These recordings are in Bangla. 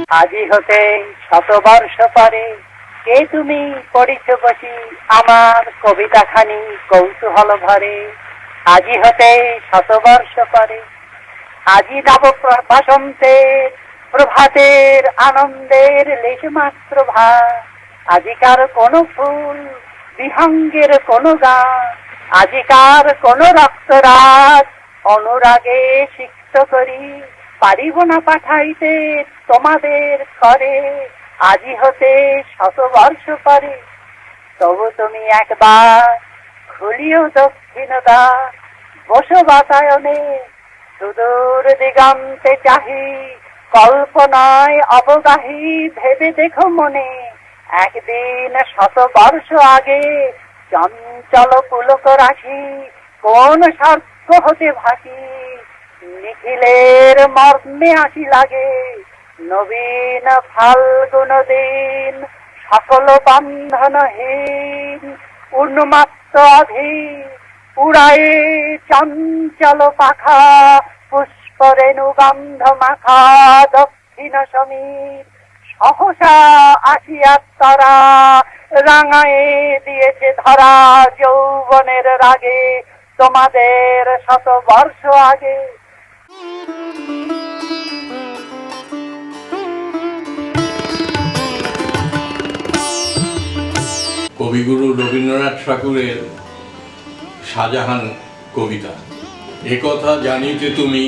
আজি হতে শতবর্ষ পরে কে তুমি পড়িছ বসি আমার কবিতাখানি কৌতূহল ভরে। আজি হতে শতবর্ষ পরে, আজি নব বসন্তের প্রভাতের আনন্দের লেশমাত্র ভার। আজিকার কোন ফুল বিহঙ্গের কোন গান, আজিকার কোন রক্তরাজ অনুরাগে সিক্ত করি পারিব না পাঠাইতে তোমাদের করে। আজি হতে শতবর্ষ পরে, তবু তুমি একবার খুলিও দক্ষিণ দ্বার। বসো বাতায়নে সুদূর দিগন্তে চাহি, কল্পনায় অবগাহী ভেবে দেখো মনে। একদিন শতবর্ষ আগে চঞ্চল পুলক রাশি কোন স্বার্থ হতে ভাসি নিখিলের মর্মে আসি লাগে। নবীন ফাল্গুন দিন সকল বন্ধনহীন, উন্মাত্ত অধীন উড়ায়ে চঞ্চল পাখা। পুষ্পরেণু গন্ধ মাখা দক্ষিণ সমীর সহসা আসিয়া তারা, রাঙায়ে দিয়েছে ধরা যৌবনের রাগে তোমাদের শতবর্ষ আগে। কবিগুরু রবীন্দ্রনাথ ঠাকুরের শাহজাহান কবিতা। একথা জানিতে তুমি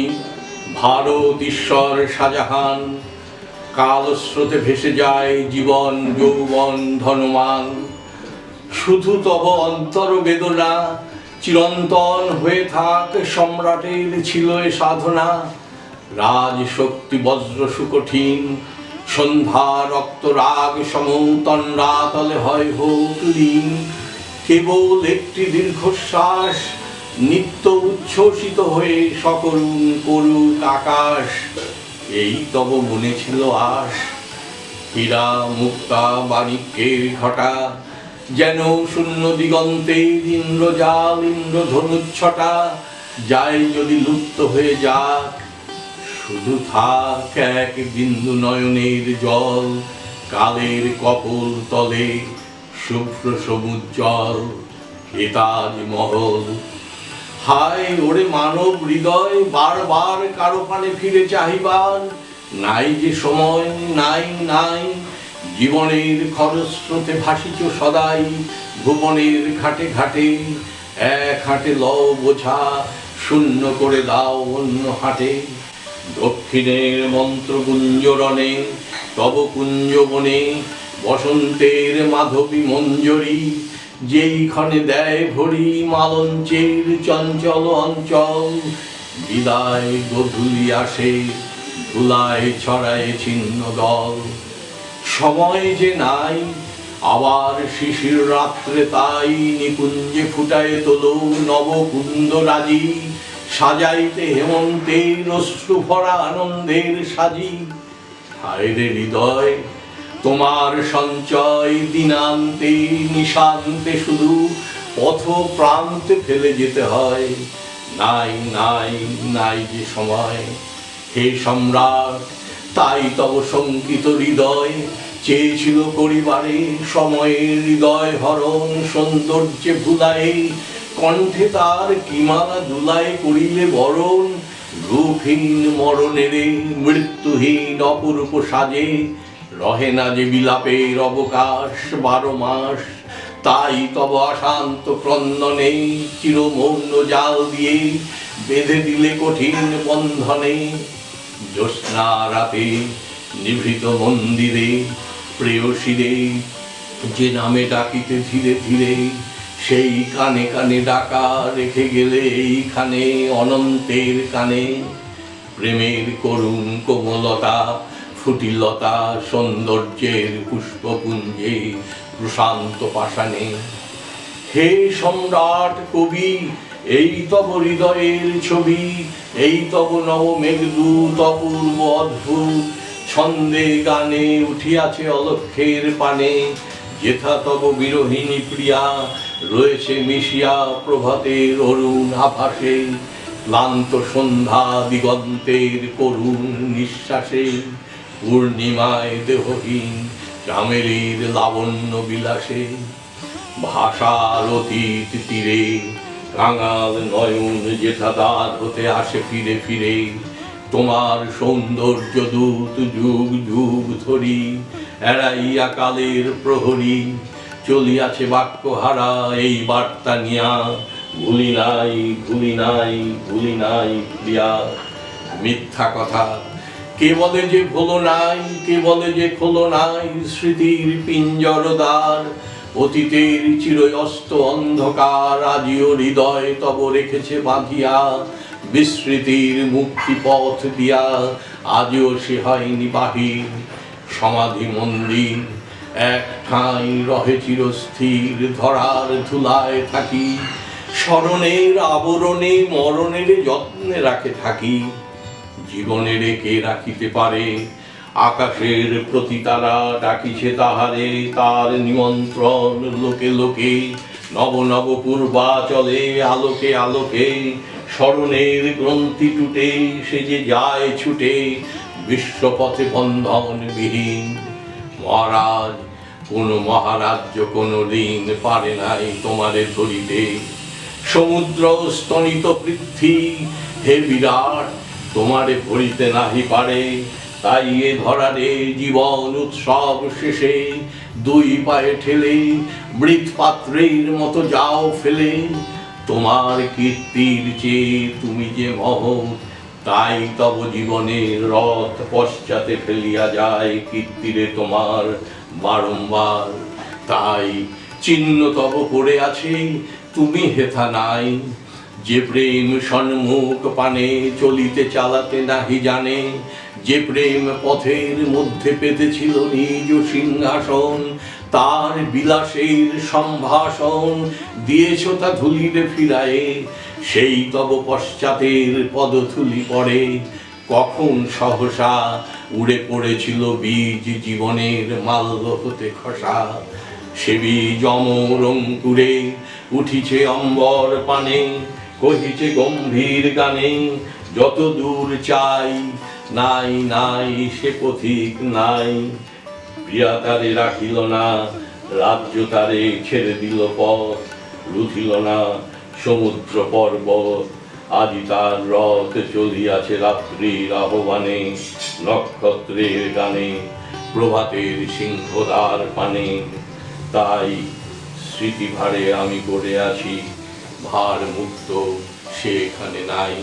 ভারত ঈশ্বর শাহজাহান, কাল স্রোতে ভেসে যায় জীবন যৌবন ধনমান। শুধু তব অন্তর বেদনা চিরন্তন হয়ে থাক, সম্রাটের ছিল এ সাধনা। রাজ শক্তি বজ্র সুকঠিন, সন্ধ্যা রক্ত রাগ সমতন রাতলে হয় হোক লীন। কেবল একটি দীর্ঘশ্বাস নিত্য উচ্ছ্বসিত হয়ে সকরুণ করুক আকাশ। এই তব মনে ছিল আশ, হীরা মুক্তা মাণিক্যের ঘটা, যেন শূন্য দিগন্তের ইন্দ্রজাল ইন্দ্রধনুচ্ছটা। যায় যদি লুপ্ত হয়ে যাক, শুধু থাক এক বিন্দু নয়নের জল, কালের কপল তলে শুভ্র সমুজ্জ্বল এ তাজমহল। হায় ওরে মানব হৃদয়, বারবার কারো পানে ফিরে চাহিবার নাই যে সময়, নাই নাই। জীবনের খরস্রোতে ভাসিছ সদাই, ভুবনের ঘাটে ঘাটে। এক হাটে লও বোঝা, শূন্য করে দাও অন্য হাটে। দক্ষিণের মন্ত্র গুঞ্জরণে তব কুঞ্জবনে, বসন্তের মাধবী মঞ্জরি যেইখানে দেয় ভরি মালঞ্চের চঞ্চল অঞ্চল। বিদায় গধূলি আসে, ধুলায় ছড়ায় ছিন্ন দল। সময় যে নাই আবার শিশির রাত্রে, তাই নিকুঞ্জে ফুটায় তোলো নবকুন্দ রাজি। সাজাইতে হেমন্তের অশ্রু ভরা আনন্দের সাজি। হায় রে হৃদয়, তোমার সঞ্চয় দিনান্তে নিশান্তে শুধু পথ প্রান্তে ফেলে যেতে হয়। নাই নাই নাই যে সময়, হে সম্রাট তাই তব শঙ্কিত হৃদয় চেয়েছিল করিবারে সময়ের হৃদয় হরণ। সৌন্দর্যে ভুলাই কণ্ঠে তার কিমালা দুলায় করিলে বরণ। রূপহীন মরণেরে মৃত্যুহীন অপরূপ সাজে, রহে না যে বিলাপের অবকাশ 12 মাস। তাই তব অশান্ত ক্রন্দনে চিরমৌন জাল দিয়ে বেঁধে দিলে কঠিন বন্ধনে। জ্যোৎস্না রাতে নিভৃত মন্দিরে প্রেয়সীরে যে নামে ডাকিতে ধীরে ধীরে, সেই কানে কানে ডাকা রেখে গেলে এইখানে অনন্তের কানে। প্রেমের করুণ কোমলতা ফুটিলতা সৌন্দর্যের পুষ্পপুঞ্জে প্রশান্ত পাষাণে। হে সম্রাট কবি, এই তব হৃদয়ের ছবি, এই তব নব মেঘদূত অপূর্ব অদ্ভুত। ছন্দে গানে উঠিয়াছে অলক্ষ্যের পানে, যেথা তব বিরোহিণী প্রিয়া রয়েছে মিশিয়া প্রভাতের অরুণ আভাসে। ক্লান্ত সন্ধ্যা দিগন্তের করুণ নিঃশ্বাসে পূর্ণিমায় দেহহীন চামেলির লাবণ্য বিলাসে, ভাষার অতীত তীরে কাঙাল নয়ন জেঠাদার হতে আসে ফিরে ফিরে, তোমার সৌন্দর্য দূত যুগ যুগ ধরি এড়াইয়া কালের প্রহরী, চলিয়াছে বাক্যহারা এই বার্তা নিয়া, ভুলি নাই ভুলি নাই ভুলি নাই প্রিয়া। মিথ্যা কথা কে বলে যে ভুলো নাই, কে বলে যে খোলো নাই স্মৃতির পিঞ্জরদ্বার, অতীতের চিরস্ত অন্ধকার আজিও হৃদয় তব রেখেছে বাঁধিয়া, বিস্মৃতির মুক্তি পথ দিয়া আজও সে হয়নি বাহির। সমাধি মন্দির এক ঠাঁই রহে চিরস্থির, ধরার ধুলায় থাকি স্মরণের আবরণে, মরণের যত্নে রাখে থাকি। জীবনের কে রাখিতে পারে আকাশের প্রতি তারা ডাকিছে তাহারে, তার নিমন্ত্রণ লোকে লোকে নব নব পূর্বাচলে, আলোকে আলোকে স্মরণের গ্রন্থি টুটে সে যে যায় ছুটে বিশ্বপথে বন্ধন বিহীন। মহারাজ কোন মহারাজ্য কোন ঋণ পারে নাই তোমারে ধরিতে, সমুদ্র স্তনিত পৃথ্বী হে বিরাট তোমারে ভরিতে নাহি পারে। তাই এ ধরারে জীবন উৎসব শেষে দুই পায়ে ঠেলে মৃৎ পাত্রের মতো যাও ফেলে, তোমার কীর্তির চেয়ে তুমি যে মহৎ, তাই তব জীবনের রথ পশ্চাতে ফেলিয়া যায় কীর্তিরে তোমার বারংবার। তাই চিহ্ন তব পড়ে আছে তুমি হেথা নাই, যে প্রেম সন্মুখ পানে চলিতে চালাতে নাহি জানে, যে প্রেম পথের মধ্যে পেতেছিল নিজ সিংহাসন, তার বিলাসের সম্ভাষণ দিয়েছ তা ধুলিরে ফিরায়ে, সেই তব পশ্চাতের পদধূলি পড়ে কখন সহসা উড়ে পড়েছিল বীজ জীবনের মাল্য হতে খসা। সে বীজ অমর অঙ্কুরে উঠিছে অম্বর পানে, কহিছে গম্ভীর গানে যত দূর চাই, নাই নাই সে পথিক নাই। প্রিয়া তারে রাখিল না, রাজ্য তারে ছেড়ে দিল পথ, রুধিল না সমুদ্র পর্বত, আজি তার রথ চলিয়াছে রাত্রির আহ্বানে, নক্ষত্রের গানে প্রভাতের সিংহদ্বার পানে। তাই স্মৃতি ভারে আমি পড়ে আছি, ভার মুক্ত সেখানে নাই।